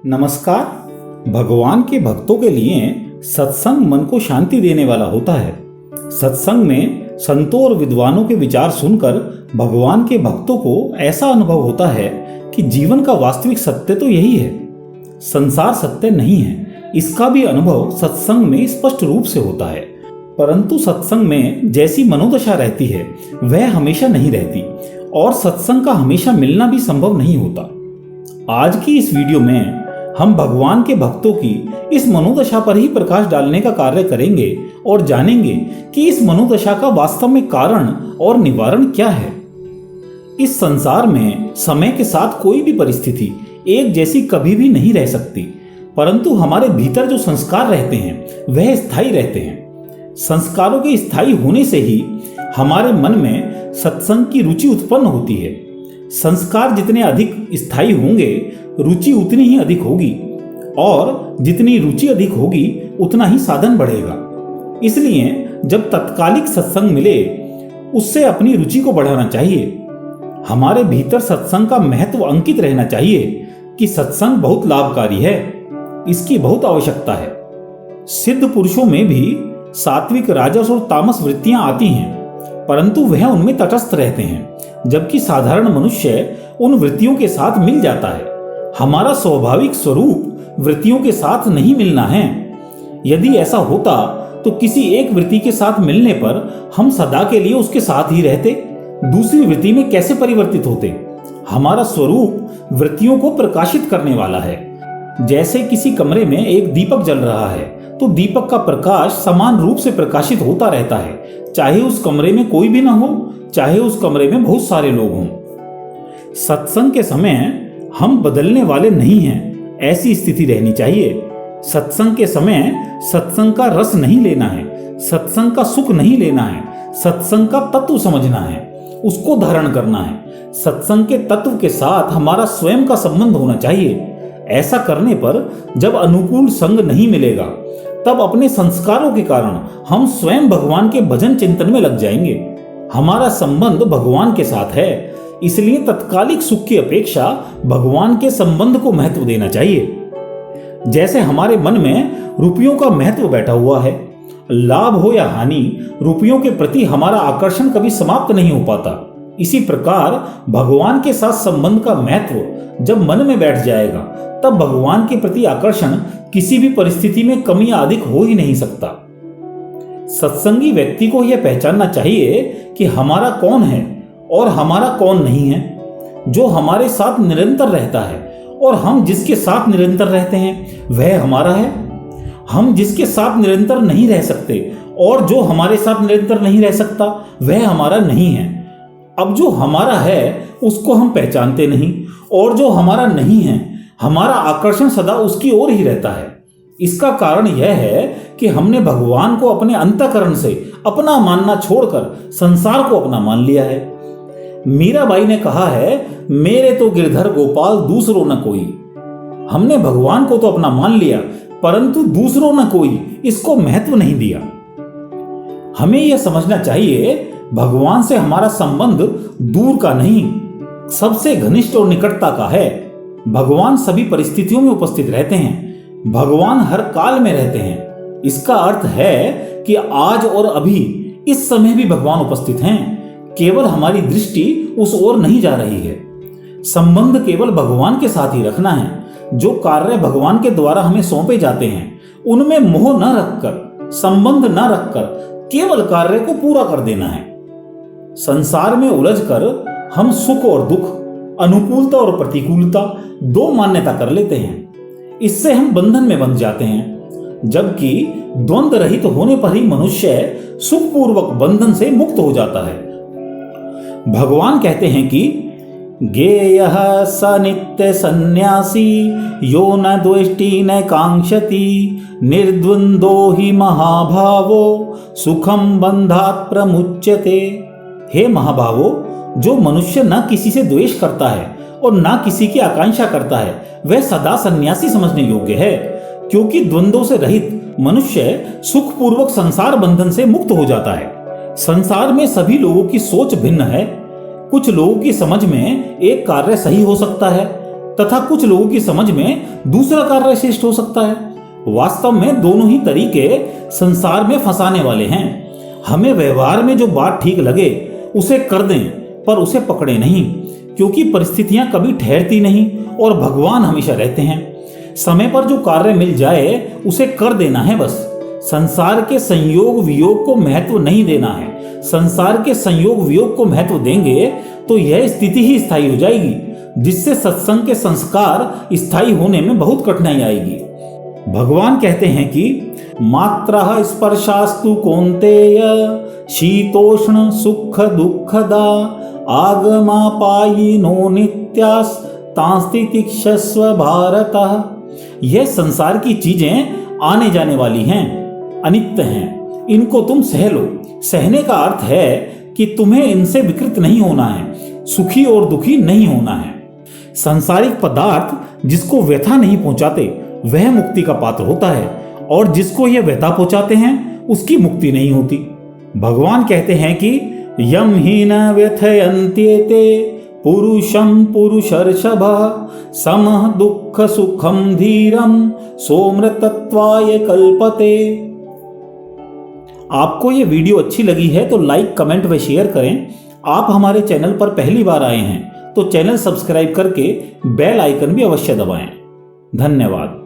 नमस्कार। भगवान के भक्तों के लिए सत्संग मन को शांति देने वाला होता है। सत्संग में संतों और विद्वानों के विचार सुनकर भगवान के भक्तों को ऐसा अनुभव होता है कि जीवन का वास्तविक सत्य तो यही है, संसार सत्य नहीं है। इसका भी अनुभव सत्संग में स्पष्ट रूप से होता है। परंतु सत्संग में जैसी मनोदशा रहती है वह हमेशा नहीं रहती और सत्संग का हमेशा मिलना भी संभव नहीं होता। आज की इस वीडियो में हम भगवान के भक्तों की इस मनोदशा पर ही प्रकाश डालने का कार्य करेंगे और जानेंगे कि इस मनोदशा का वास्तव में कारण और निवारण क्या है। इस संसार में समय के साथ कोई भी परिस्थिति एक जैसी कभी भी नहीं रह सकती, परंतु हमारे भीतर जो संस्कार रहते हैं वह स्थायी रहते हैं। संस्कारों के स्थायी होने से ही हमारे मन में सत्संग की रुचि उत्पन्न होती है। संस्कार जितने अधिक स्थायी होंगे रुचि उतनी ही अधिक होगी और जितनी रुचि अधिक होगी उतना ही साधन बढ़ेगा। इसलिए जब तत्कालिक सत्संग मिले उससे अपनी रुचि को बढ़ाना चाहिए। हमारे भीतर सत्संग का महत्व अंकित रहना चाहिए कि सत्संग बहुत लाभकारी है, इसकी बहुत आवश्यकता है। सिद्ध पुरुषों में भी सात्विक, राजस और तामस वृत्तियां आती हैं, परंतु वह उनमें तटस्थ रहते हैं, जबकि साधारण मनुष्य उन वृत्तियों के साथ मिल जाता है। हमारा स्वाभाविक स्वरूप वृत्तियों के साथ नहीं मिलना है। यदि ऐसा होता तो किसी एक वृत्ति के साथ मिलने पर हम सदा के लिए उसके साथ ही रहते, दूसरी वृत्ति में कैसे परिवर्तित होते। हमारा स्वरूप वृत्तियों को प्रकाशित करने वाला है। जैसे किसी कमरे में एक दीपक जल रहा है तो दीपक का प्रकाश समान रूप से प्रकाशित होता रहता है, चाहे उस कमरे में कोई भी ना हो, चाहे उस कमरे में बहुत सारे लोग हों। सत्संग के समय हम बदलने वाले नहीं हैं, ऐसी स्थिति रहनी चाहिए। सत्संग के समय सत्संग का रस नहीं लेना है, सत्संग का सुख नहीं लेना है, सत्संग का तत्व समझना है, उसको धारण करना है। सत्संग के तत्व के साथ हमारा स्वयं का संबंध होना चाहिए। ऐसा करने पर जब अनुकूल संग नहीं मिलेगा तब अपने संस्कारों के कारण हम स्वयं भगवान के भजन चिंतन में लग जाएंगे। हमारा संबंध भगवान के साथ है, इसलिए तत्कालिक सुख की अपेक्षा भगवान के संबंध को महत्व देना चाहिए। जैसे हमारे मन में रुपयों का महत्व बैठा हुआ है, लाभ हो या हानि, रुपयों के प्रति हमारा आकर्षण कभी समाप्त नहीं हो पाता। इसी प्रकार भगवान के साथ संबंध का महत्व जब मन में बैठ जाएगा तब भगवान के प्रति आकर्षण किसी भी परिस्थिति में कमी या अधिक हो ही नहीं सकता। सत्संगी व्यक्ति को यह पहचानना चाहिए कि हमारा कौन है और हमारा कौन नहीं है। जो हमारे साथ निरंतर रहता है और हम जिसके साथ निरंतर रहते हैं वह हमारा है। हम जिसके साथ निरंतर नहीं रह सकते और जो हमारे साथ निरंतर नहीं रह सकता वह हमारा नहीं है। अब जो हमारा है उसको हम पहचानते नहीं और जो हमारा नहीं है हमारा आकर्षण सदा उसकी ओर ही रहता है। इसका कारण यह है कि हमने भगवान को अपने अंतःकरण से अपना मानना छोड़कर संसार को अपना मान लिया है। मीराबाई ने कहा है, मेरे तो गिरधर गोपाल दूसरों न कोई। हमने भगवान को तो अपना मान लिया परंतु दूसरों न कोई इसको महत्व नहीं दिया। हमें यह समझना चाहिए भगवान से हमारा संबंध दूर का नहीं, सबसे घनिष्ठ और निकटता का है। भगवान सभी परिस्थितियों में उपस्थित रहते हैं, भगवान हर काल में रहते हैं। इसका अर्थ है कि आज और अभी इस समय भी भगवान उपस्थित हैं, केवल हमारी दृष्टि उस ओर नहीं जा रही है। संबंध केवल भगवान के साथ ही रखना है। जो कार्य भगवान के द्वारा हमें सौंपे जाते हैं उनमें मोह न रखकर, संबंध न रखकर केवल कार्य को पूरा कर देना है। संसार में उलझकर हम सुख और दुख, अनुकूलता और प्रतिकूलता दो मान्यता कर लेते हैं। इससे हम बंधन में बंध जाते हैं, जबकि द्वंद्व रहित होने पर ही मनुष्य सुखपूर्वक बंधन से मुक्त हो जाता है। भगवान कहते हैं कि गेयः स नित्य सन्यासी यो न द्वेष्टि न कांक्षति निर्द्वंदो हि महाभावो सुखम बंधात् प्रमुच्यते। हे महाभावो, जो मनुष्य न किसी से द्वेष करता है और न किसी की आकांक्षा करता है वह सदा सन्यासी समझने योग्य है, क्योंकि द्वंद्वों से रहित मनुष्य सुखपूर्वक संसार बंधन से मुक्त हो जाता है। संसार में सभी लोगों की सोच भिन्न है। कुछ लोगों की समझ में एक कार्य सही हो सकता है, तथा कुछ लोगों की समझ में दूसरा कार्य श्रेष्ठ हो सकता है। वास्तव में दोनों ही तरीके संसार में फंसाने वाले हैं। हमें व्यवहार में जो बात ठीक लगे उसे कर दें, पर उसे पकड़े नहीं, क्योंकि परिस्थितियां कभी ठहरती नहीं और भगवान हमेशा रहते हैं। समय पर जो कार्य मिल जाए उसे कर देना है बस। संसार के संयोग वियोग को महत्व नहीं देना है। संसार के संयोग वियोग को महत्व देंगे तो यह स्थिति ही स्थायी हो जाएगी, जिससे सत्संग के संस्कार स्थायी होने में बहुत कठिनाई आएगी। भगवान कहते हैं कि मात्रः स्पर्शास्तु कौन्तेय शीतोष्ण सुख दुःखदा आगमापायिनो नित्यास् तांस्तितिक्षस्व भारत। यह संसार की चीजें आने जाने वाली हैं, अनित्य हैं, इनको तुम सह लो। सहने का अर्थ है कि तुम्हें इनसे विकृत नहीं होना है, सुखी और दुखी नहीं होना है। सांसारिक पदार्थ जिसको व्यथा नहीं पहुंचाते वह मुक्ति का पात्र होता है, और जिसको यह व्यथा पहुंचाते हैं उसकी मुक्ति नहीं होती। भगवान कहते हैं कि यम ही न व्यथयन्त्येते पुरुषम पुरुषर्षभः समः दुःख सुखम धीरम सोमृतत्वाय कल्पते। आपको ये वीडियो अच्छी लगी है तो लाइक, कमेंट व शेयर करें। आप हमारे चैनल पर पहली बार आए हैं तो चैनल सब्सक्राइब करके बेल आइकन भी अवश्य दबाएं। धन्यवाद।